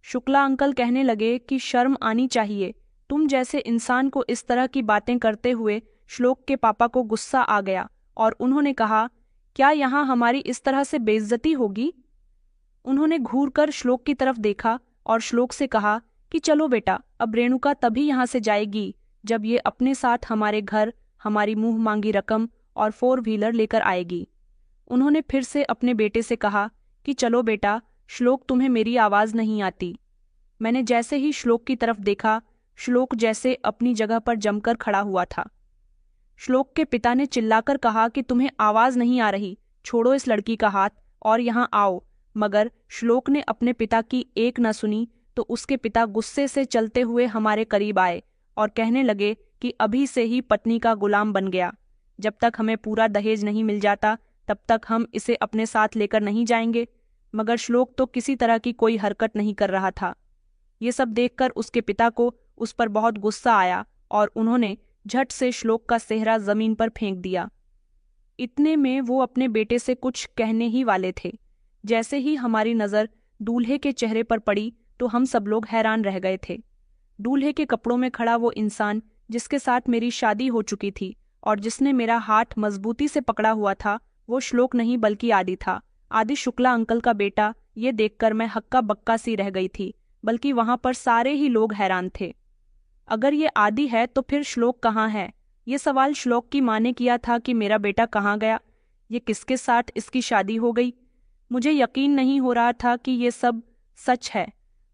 शुक्ला अंकल कहने लगे कि शर्म आनी चाहिए, तुम जैसे इंसान को इस तरह की बातें करते हुए। श्लोक के पापा को गुस्सा आ गया और उन्होंने कहा, क्या यहाँ हमारी इस तरह से बेइज्जती होगी? उन्होंने घूरकर श्लोक की तरफ देखा और श्लोक से कहा कि चलो बेटा, अब रेणुका तभी यहाँ से जाएगी जब ये अपने साथ हमारे घर हमारी मुंह मांगी रकम और 4 व्हीलर लेकर आएगी। उन्होंने फिर से अपने बेटे से कहा कि चलो बेटा, श्लोक तुम्हें मेरी आवाज़ नहीं आती। मैंने जैसे ही श्लोक की तरफ देखा, श्लोक जैसे अपनी जगह पर जमकर खड़ा हुआ था। श्लोक के पिता ने चिल्लाकर कहा कि तुम्हें आवाज नहीं आ रही, छोड़ो इस लड़की का हाथ और यहाँ आओ। मगर श्लोक ने अपने पिता की एक न सुनी तो उसके पिता गुस्से से चलते हुए हमारे करीब आए और कहने लगे कि अभी से ही पत्नी का गुलाम बन गया। जब तक हमें पूरा दहेज नहीं मिल जाता तब तक हम इसे अपने साथ लेकर नहीं जाएंगे। मगर श्लोक तो किसी तरह की कोई हरकत नहीं कर रहा था। ये सब देखकर उसके पिता को उस पर बहुत गुस्सा आया और उन्होंने झट से श्लोक का सेहरा जमीन पर फेंक दिया। इतने में वो अपने बेटे से कुछ कहने ही वाले थे। जैसे ही हमारी नज़र दूल्हे के चेहरे पर पड़ी तो हम सब लोग हैरान रह गए थे। दूल्हे के कपड़ों में खड़ा वो इंसान जिसके साथ मेरी शादी हो चुकी थी और जिसने मेरा हाथ मजबूती से पकड़ा हुआ था, वो श्लोक नहीं बल्कि आदि था। आदि शुक्ला अंकल का बेटा। ये देखकर मैं हक्का बक्का सी रह गई थी, बल्कि वहां पर सारे ही लोग हैरान थे। अगर ये आदि है तो फिर श्लोक कहाँ है? ये सवाल श्लोक की माँ ने किया था कि मेरा बेटा कहाँ गया, ये किसके साथ इसकी शादी हो गई। मुझे यकीन नहीं हो रहा था कि ये सब सच है।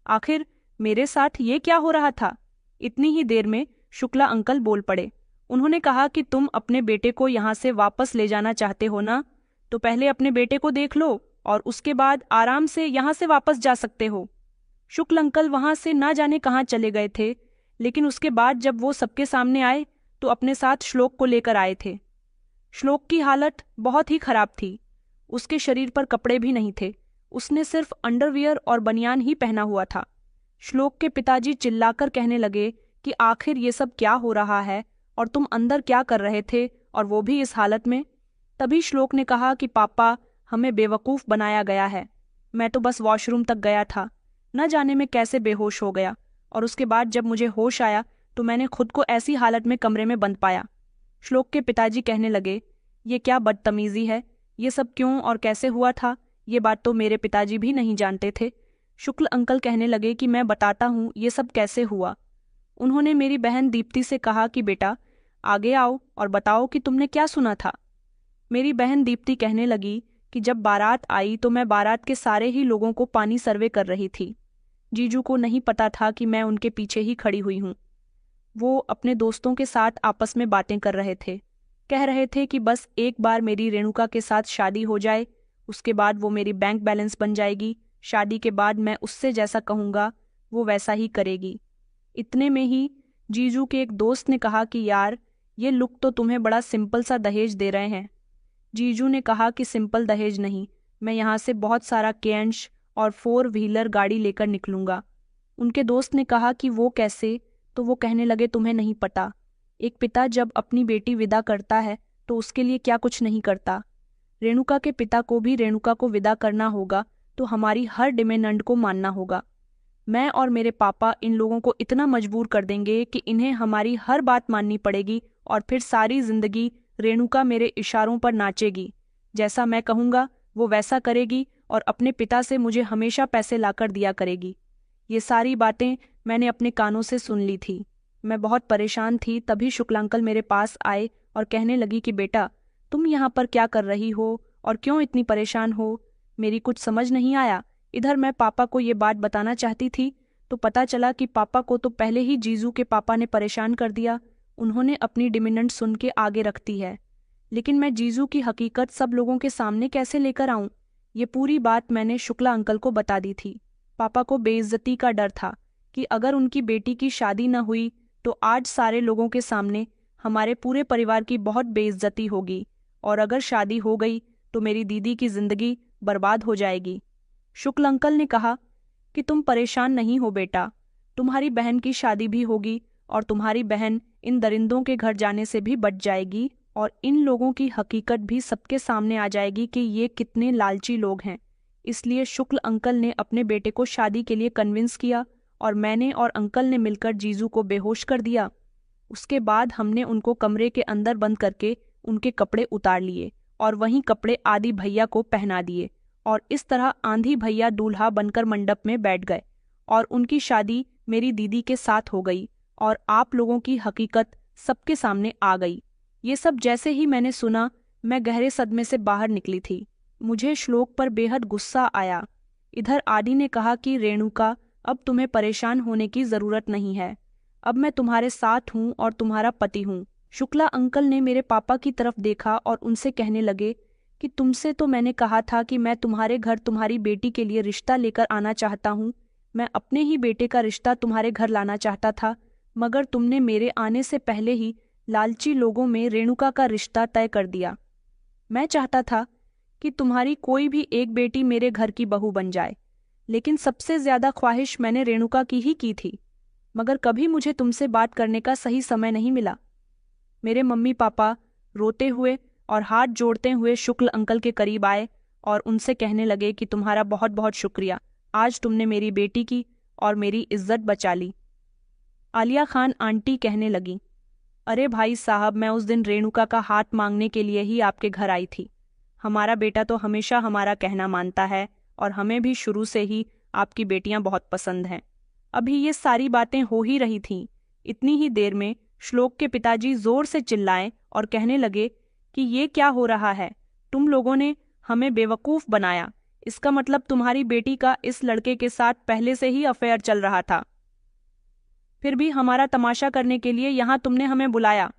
आखिर मेरे साथ ये क्या हो रहा था? इतनी ही देर में शुक्ला अंकल बोल पड़े। उन्होंने कहा कि तुम अपने बेटे को यहाँ से वापस ले जाना चाहते हो ना, तो पहले अपने बेटे को देख लो और उसके बाद आराम से यहाँ से वापस जा सकते हो। शुक्ल अंकल वहां से ना जाने कहाँ चले गए थे, लेकिन उसके बाद जब वो सबके सामने आए तो अपने साथ श्लोक को लेकर आए थे। श्लोक की हालत बहुत ही खराब थी। उसके शरीर पर कपड़े भी नहीं थे, उसने सिर्फ अंडरवियर और बनियान ही पहना हुआ था। श्लोक के पिताजी चिल्लाकर कहने लगे कि आखिर ये सब क्या हो रहा है और तुम अंदर क्या कर रहे थे और वो भी इस हालत में। तभी श्लोक ने कहा कि पापा, हमें बेवकूफ़ बनाया गया है। मैं तो बस वॉशरूम तक गया था, न जाने में कैसे बेहोश हो गया, और उसके बाद जब मुझे होश आया तो मैंने खुद को ऐसी हालत में कमरे में बंद पाया। श्लोक के पिताजी कहने लगे, ये क्या बदतमीजी है, ये सब क्यों और कैसे हुआ था? ये बात तो मेरे पिताजी भी नहीं जानते थे। शुक्ल अंकल कहने लगे कि मैं बताता हूँ ये सब कैसे हुआ। उन्होंने मेरी बहन दीप्ति से कहा कि बेटा आगे आओ और बताओ कि तुमने क्या सुना था। मेरी बहन दीप्ति कहने लगी कि जब बारात आई तो मैं बारात के सारे ही लोगों को पानी सर्वे कर रही थी। जीजू को नहीं पता था कि मैं उनके पीछे ही खड़ी हुई हूँ। वो अपने दोस्तों के साथ आपस में बातें कर रहे थे, कह रहे थे कि बस एक बार मेरी रेणुका के साथ शादी हो जाए, उसके बाद वो मेरी बैंक बैलेंस बन जाएगी। शादी के बाद मैं उससे जैसा कहूँगा वो वैसा ही करेगी। इतने में ही जीजू के एक दोस्त ने कहा कि यार, ये लुक तो तुम्हें बड़ा सिंपल सा दहेज दे रहे हैं। जीजू ने कहा कि सिंपल दहेज नहीं, मैं यहाँ से बहुत सारा कैश और 4 व्हीलर गाड़ी लेकर निकलूंगा। उनके दोस्त ने कहा कि वो कैसे? तो वो कहने लगे तुम्हें नहीं पता, एक पिता जब अपनी बेटी विदा करता है तो उसके लिए क्या कुछ नहीं करता। रेणुका के पिता को भी रेणुका को विदा करना होगा, तो हमारी हर डिमांड को मानना होगा। मैं और मेरे पापा इन लोगों को इतना मजबूर कर देंगे कि इन्हें हमारी हर बात माननी पड़ेगी और फिर सारी जिंदगी रेणुका मेरे इशारों पर नाचेगी। जैसा मैं कहूँगा वो वैसा करेगी और अपने पिता से मुझे हमेशा पैसे लाकर दिया करेगी। ये सारी बातें मैंने अपने कानों से सुन ली थी। मैं बहुत परेशान थी। तभी शुक्लांकल मेरे पास आए और कहने लगी कि बेटा, तुम यहाँ पर क्या कर रही हो और क्यों इतनी परेशान हो? मेरी कुछ समझ नहीं आया। इधर मैं पापा को ये बात बताना चाहती थी तो पता चला कि पापा को तो पहले ही जीजू के पापा ने परेशान कर दिया। उन्होंने अपनी डिमांड सुन के आगे रखती है, लेकिन मैं जीजू की हकीकत सब लोगों के सामने कैसे लेकर आऊं? ये पूरी बात मैंने शुक्ला अंकल को बता दी थी। पापा को बेइज्जती का डर था कि अगर उनकी बेटी की शादी न हुई तो आज सारे लोगों के सामने हमारे पूरे परिवार की बहुत बेइज्जती होगी, और अगर शादी हो गई तो मेरी दीदी की जिंदगी बर्बाद हो जाएगी। शुक्ल अंकल ने कहा कि तुम परेशान नहीं हो बेटा, तुम्हारी बहन की शादी भी होगी और तुम्हारी बहन इन दरिंदों के घर जाने से भी बच जाएगी, और इन लोगों की हकीकत भी सबके सामने आ जाएगी कि ये कितने लालची लोग हैं। इसलिए शुक्ल अंकल ने अपने बेटे को शादी के लिए कन्विंस किया और मैंने और अंकल ने मिलकर जीजू को बेहोश कर दिया। उसके बाद हमने उनको कमरे के अंदर बंद करके उनके कपड़े उतार लिए और वहीं कपड़े आदि भैया को पहना दिए, और इस तरह आंधी भैया दूल्हा बनकर मंडप में बैठ गए और उनकी शादी मेरी दीदी के साथ हो गई और आप लोगों की हकीकत सबके सामने आ गई। ये सब जैसे ही मैंने सुना, मैं गहरे सदमे से बाहर निकली थी। मुझे श्लोक पर बेहद गुस्सा आया। इधर आदि ने कहा कि रेणुका, अब तुम्हें परेशान होने की ज़रूरत नहीं है। अब मैं तुम्हारे साथ हूँ और तुम्हारा पति हूँ, शुक्ला अंकल ने मेरे पापा की तरफ देखा और उनसे कहने लगे कि तुमसे तो मैंने कहा था कि मैं तुम्हारे घर तुम्हारी बेटी के लिए रिश्ता लेकर आना चाहता हूँ। मैं अपने ही बेटे का रिश्ता तुम्हारे घर लाना चाहता था, मगर तुमने मेरे आने से पहले ही लालची लोगों में रेणुका का रिश्ता तय कर दिया। मैं चाहता था कि तुम्हारी कोई भी एक बेटी मेरे घर की बहू बन जाए, लेकिन सबसे ज्यादा ख्वाहिश मैंने रेणुका की ही की थी, मगर कभी मुझे तुमसे बात करने का सही समय नहीं मिला। मेरे मम्मी पापा रोते हुए और हाथ जोड़ते हुए शुक्ल अंकल के करीब आए और उनसे कहने लगे कि तुम्हारा बहुत बहुत शुक्रिया, आज तुमने मेरी बेटी की और मेरी इज्जत बचा ली। आलिया खान आंटी कहने लगी, अरे भाई साहब, मैं उस दिन रेणुका का हाथ मांगने के लिए ही आपके घर आई थी। हमारा बेटा तो हमेशा हमारा कहना मानता है और हमें भी शुरू से ही आपकी बेटियां बहुत पसंद हैं। अभी ये सारी बातें हो ही रही थीं, इतनी ही देर में श्लोक के पिताजी जोर से चिल्लाए और कहने लगे कि ये क्या हो रहा है, तुम लोगों ने हमें बेवकूफ़ बनाया। इसका मतलब तुम्हारी बेटी का इस लड़के के साथ पहले से ही अफेयर चल रहा था, फिर भी हमारा तमाशा करने के लिए यहाँ तुमने हमें बुलाया।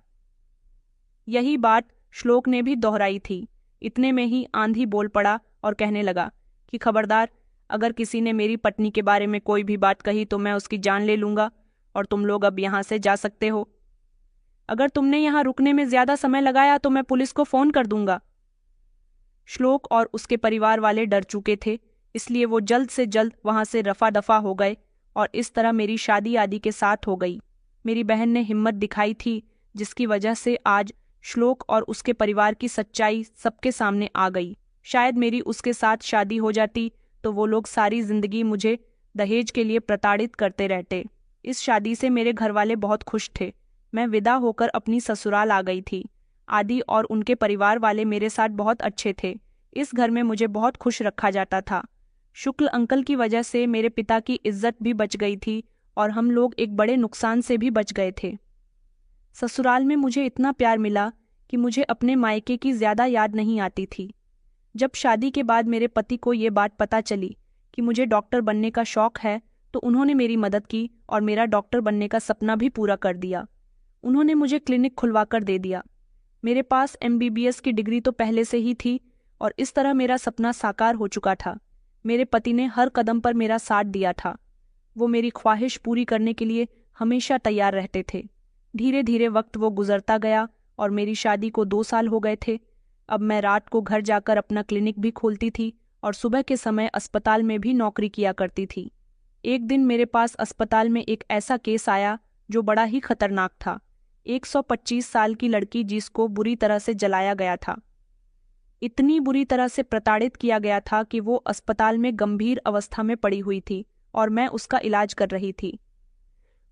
यही बात श्लोक ने भी दोहराई थी। इतने में ही आंधी बोल पड़ा और कहने लगा कि खबरदार, अगर किसी ने मेरी पत्नी के बारे में कोई भी बात कही तो मैं उसकी जान ले लूंगा और तुम लोग अब यहाँ से जा सकते हो। अगर तुमने यहाँ रुकने में ज्यादा समय लगाया तो मैं पुलिस को फोन कर दूंगा। श्लोक और उसके परिवार वाले डर चुके थे, इसलिए वो जल्द से जल्द वहां से रफा दफा हो गए और इस तरह मेरी शादी आदि के साथ हो गई। मेरी बहन ने हिम्मत दिखाई थी, जिसकी वजह से आज श्लोक और उसके परिवार की सच्चाई सबके सामने आ गई। शायद मेरी उसके साथ शादी हो जाती तो वो लोग सारी जिंदगी मुझे दहेज के लिए प्रताड़ित करते रहते। इस शादी से मेरे घर वाले बहुत खुश थे। मैं विदा होकर अपनी ससुराल आ गई थी। आदि और उनके परिवार वाले मेरे साथ बहुत अच्छे थे। इस घर में मुझे बहुत खुश रखा जाता था। शुक्ल अंकल की वजह से मेरे पिता की इज्जत भी बच गई थी और हम लोग एक बड़े नुकसान से भी बच गए थे। ससुराल में मुझे इतना प्यार मिला कि मुझे अपने मायके की ज्यादा याद नहीं आती थी। जब शादी के बाद मेरे पति को ये बात पता चली कि मुझे डॉक्टर बनने का शौक है, तो उन्होंने मेरी मदद की और मेरा डॉक्टर बनने का सपना भी पूरा कर दिया। उन्होंने मुझे क्लिनिक खुलवाकर दे दिया। मेरे पास MBBS की डिग्री तो पहले से ही थी और इस तरह मेरा सपना साकार हो चुका था। मेरे पति ने हर कदम पर मेरा साथ दिया था। वो मेरी ख्वाहिश पूरी करने के लिए हमेशा तैयार रहते थे। धीरे धीरे वक्त वो गुजरता गया और मेरी शादी को 2 साल हो गए थे। अब मैं रात को घर जाकर अपना क्लिनिक भी खोलती थी और सुबह के समय अस्पताल में भी नौकरी किया करती थी। एक दिन मेरे पास अस्पताल में एक ऐसा केस आया जो बड़ा ही खतरनाक था। 125 साल की लड़की जिसको बुरी तरह से जलाया गया था। इतनी बुरी तरह से प्रताड़ित किया गया था कि वो अस्पताल में गंभीर अवस्था में पड़ी हुई थी और मैं उसका इलाज कर रही थी।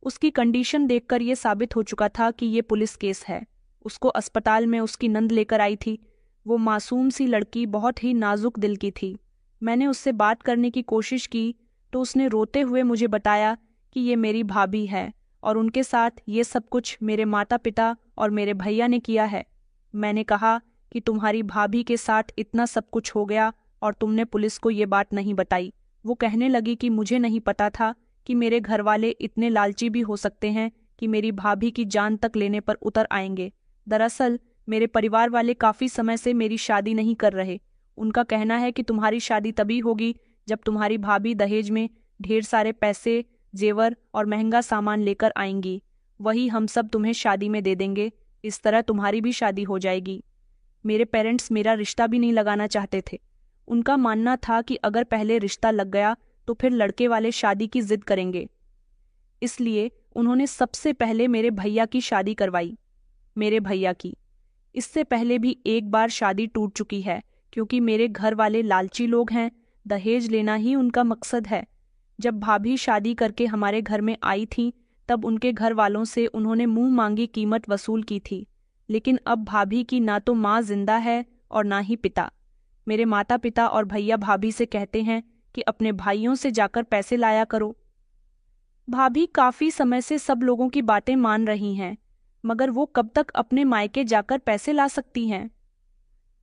उसकी कंडीशन देखकर ये साबित हो चुका था कि ये पुलिस केस है। उसको अस्पताल में उसकी नंद लेकर आई थी। वो मासूम सी लड़की बहुत ही नाजुक दिल की थी। मैंने उससे बात करने की कोशिश की तो उसने रोते हुए मुझे बताया कि ये मेरी भाभी है और उनके साथ ये सब कुछ मेरे माता पिता और मेरे भैया ने किया है। मैंने कहा कि तुम्हारी भाभी के साथ इतना सब कुछ हो गया और तुमने पुलिस को ये बात नहीं बताई। वो कहने लगी कि मुझे नहीं पता था कि मेरे घर वाले इतने लालची भी हो सकते हैं कि मेरी भाभी की जान तक लेने पर उतर आएंगे। दरअसल मेरे परिवार वाले काफ़ी समय से मेरी शादी नहीं कर रहे। उनका कहना है कि तुम्हारी शादी तभी होगी जब तुम्हारी भाभी दहेज में ढेर सारे पैसे, जेवर और महंगा सामान लेकर आएंगी। वही हम सब तुम्हें शादी में दे देंगे। इस तरह तुम्हारी भी शादी हो जाएगी। मेरे पेरेंट्स मेरा रिश्ता भी नहीं लगाना चाहते थे। उनका मानना था कि अगर पहले रिश्ता लग गया तो फिर लड़के वाले शादी की जिद करेंगे। इसलिए उन्होंने सबसे पहले मेरे भैया की शादी करवाई। मेरे भैया की इससे पहले भी एक बार शादी टूट चुकी है, क्योंकि मेरे घर वाले लालची लोग हैं। दहेज लेना ही उनका मकसद है। जब भाभी शादी करके हमारे घर में आई थी तब उनके घर वालों से उन्होंने मुंह मांगी कीमत वसूल की थी, लेकिन अब भाभी की ना तो माँ जिंदा है और ना ही पिता। मेरे माता पिता और भैया भाभी से कहते हैं कि अपने भाइयों से जाकर पैसे लाया करो। भाभी काफी समय से सब लोगों की बातें मान रही हैं, मगर वो कब तक अपने मायके जाकर पैसे ला सकती हैं।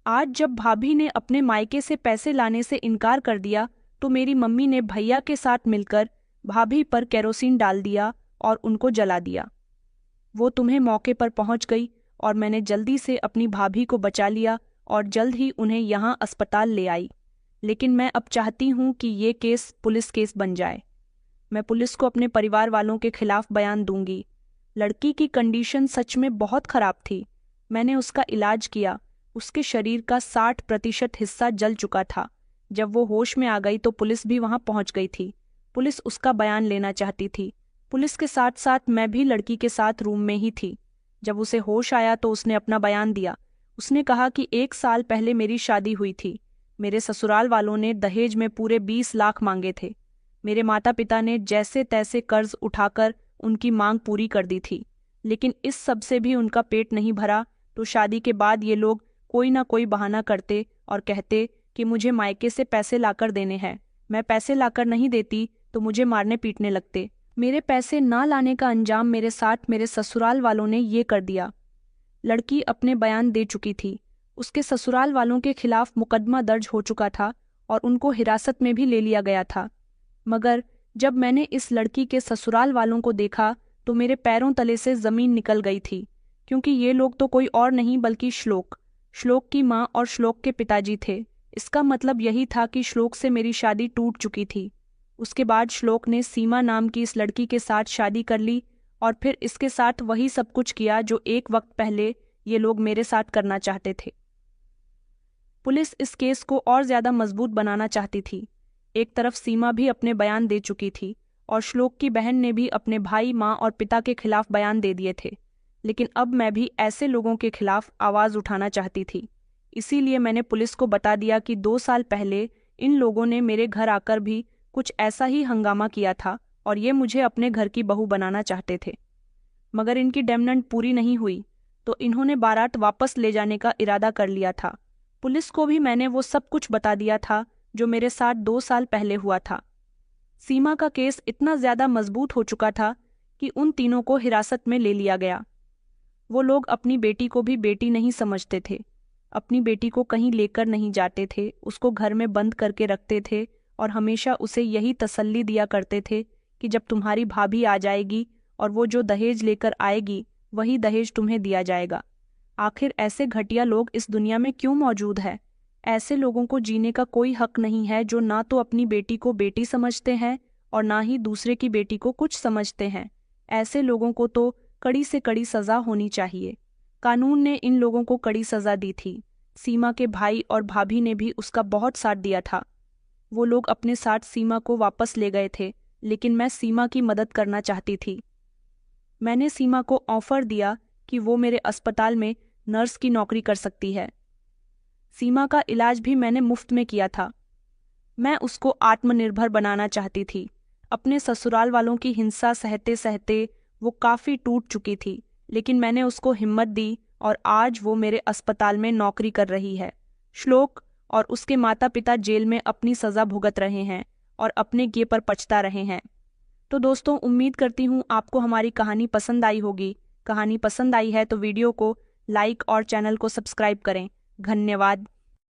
आज जब भाभी ने अपने मायके से पैसे लाने से इनकार कर दिया तो मेरी मम्मी ने भैया के साथ मिलकर भाभी पर केरोसिन डाल दिया और उनको जला दिया। वो तुम्हें मौके पर पहुंच गई और मैंने जल्दी से अपनी भाभी को बचा लिया और जल्द ही उन्हें यहाँ अस्पताल ले आई। लेकिन मैं अब चाहती हूँ कि ये केस पुलिस केस बन जाए। मैं पुलिस को अपने परिवार वालों के खिलाफ बयान दूंगी। लड़की की कंडीशन सच में बहुत खराब थी। मैंने उसका इलाज किया। उसके शरीर का 60% हिस्सा जल चुका था। जब वो होश में आ गई तो पुलिस भी वहां पहुंच गई थी। पुलिस उसका बयान लेना चाहती थी। पुलिस के साथ साथ मैं भी लड़की के साथ रूम में ही थी। जब उसे होश आया तो उसने अपना बयान दिया। उसने कहा कि 1 साल पहले मेरी शादी हुई थी। मेरे ससुराल वालों ने दहेज में पूरे 20 लाख मांगे थे। मेरे माता पिता ने जैसे तैसे कर्ज उठाकर उनकी मांग पूरी कर दी थी। लेकिन इस सब से भी उनका पेट नहीं भरा तो शादी के बाद ये लोग कोई ना कोई बहाना करते और कहते कि मुझे मायके से पैसे लाकर देने हैं। मैं पैसे लाकर नहीं देती तो मुझे मारने पीटने लगते। मेरे पैसे ना लाने का अंजाम मेरे साथ मेरे ससुराल वालों ने ये कर दिया। लड़की अपने बयान दे चुकी थी। उसके ससुराल वालों के खिलाफ मुकदमा दर्ज हो चुका था और उनको हिरासत में भी ले लिया गया था। मगर जब मैंने इस लड़की के ससुराल वालों को देखा तो मेरे पैरों तले से जमीन निकल गई थी, क्योंकि ये लोग तो कोई और नहीं बल्कि श्लोक की माँ और श्लोक के पिताजी थे। इसका मतलब यही था कि श्लोक से मेरी शादी टूट चुकी थी। उसके बाद श्लोक ने सीमा नाम की इस लड़की के साथ शादी कर ली और फिर इसके साथ वही सब कुछ किया जो एक वक्त पहले ये लोग मेरे साथ करना चाहते थे। पुलिस इस केस को और ज्यादा मजबूत बनाना चाहती थी। एक तरफ सीमा भी अपने बयान दे चुकी थी और श्लोक की बहन ने भी अपने भाई, माँ और पिता के खिलाफ बयान दे दिए थे। लेकिन अब मैं भी ऐसे लोगों के खिलाफ आवाज उठाना चाहती थी। इसीलिए मैंने पुलिस को बता दिया कि 2 साल पहले इन लोगों ने मेरे घर आकर भी कुछ ऐसा ही हंगामा किया था और ये मुझे अपने घर की बहू बनाना चाहते थे। मगर इनकी डेमनेंट पूरी नहीं हुई तो इन्होंने बारात वापस ले जाने का इरादा कर लिया था। पुलिस को भी मैंने वो सब कुछ बता दिया था जो मेरे साथ 2 साल पहले हुआ था। सीमा का केस इतना ज्यादा मजबूत हो चुका था कि उन तीनों को हिरासत में ले लिया गया। वो लोग अपनी बेटी को भी बेटी नहीं समझते थे। अपनी बेटी को कहीं लेकर नहीं जाते थे, उसको घर में बंद करके रखते थे और हमेशा उसे यही तसल्ली दिया करते थे कि जब तुम्हारी भाभी आ जाएगी और वो जो दहेज लेकर आएगी वही दहेज तुम्हें दिया जाएगा। आखिर ऐसे घटिया लोग इस दुनिया में क्यों मौजूद है? ऐसे लोगों को जीने का कोई हक नहीं है जो ना तो अपनी बेटी को बेटी समझते हैं और ना ही दूसरे की बेटी को कुछ समझते हैं। ऐसे लोगों को तो कड़ी से कड़ी सजा होनी चाहिए। कानून ने इन लोगों को कड़ी सजा दी थी। सीमा के भाई और भाभी ने भी उसका बहुत साथ दिया था। वो लोग अपने साथ सीमा को वापस ले गए थे, लेकिन मैं सीमा की मदद करना चाहती थी। मैंने सीमा को ऑफर दिया कि वो मेरे अस्पताल में नर्स की नौकरी कर सकती है। सीमा का इलाज भी मैंने मुफ्त में किया था। मैं उसको आत्मनिर्भर बनाना चाहती थी। अपने ससुराल वालों की हिंसा सहते सहते वो काफी टूट चुकी थी, लेकिन मैंने उसको हिम्मत दी और आज वो मेरे अस्पताल में नौकरी कर रही है। श्लोक और उसके माता पिता जेल में अपनी सजा भुगत रहे हैं और अपने किए पर पछता रहे हैं। तो दोस्तों, उम्मीद करती हूँ आपको हमारी कहानी पसंद आई होगी। कहानी पसंद आई है तो वीडियो को लाइक और चैनल को सब्सक्राइब करें। धन्यवाद।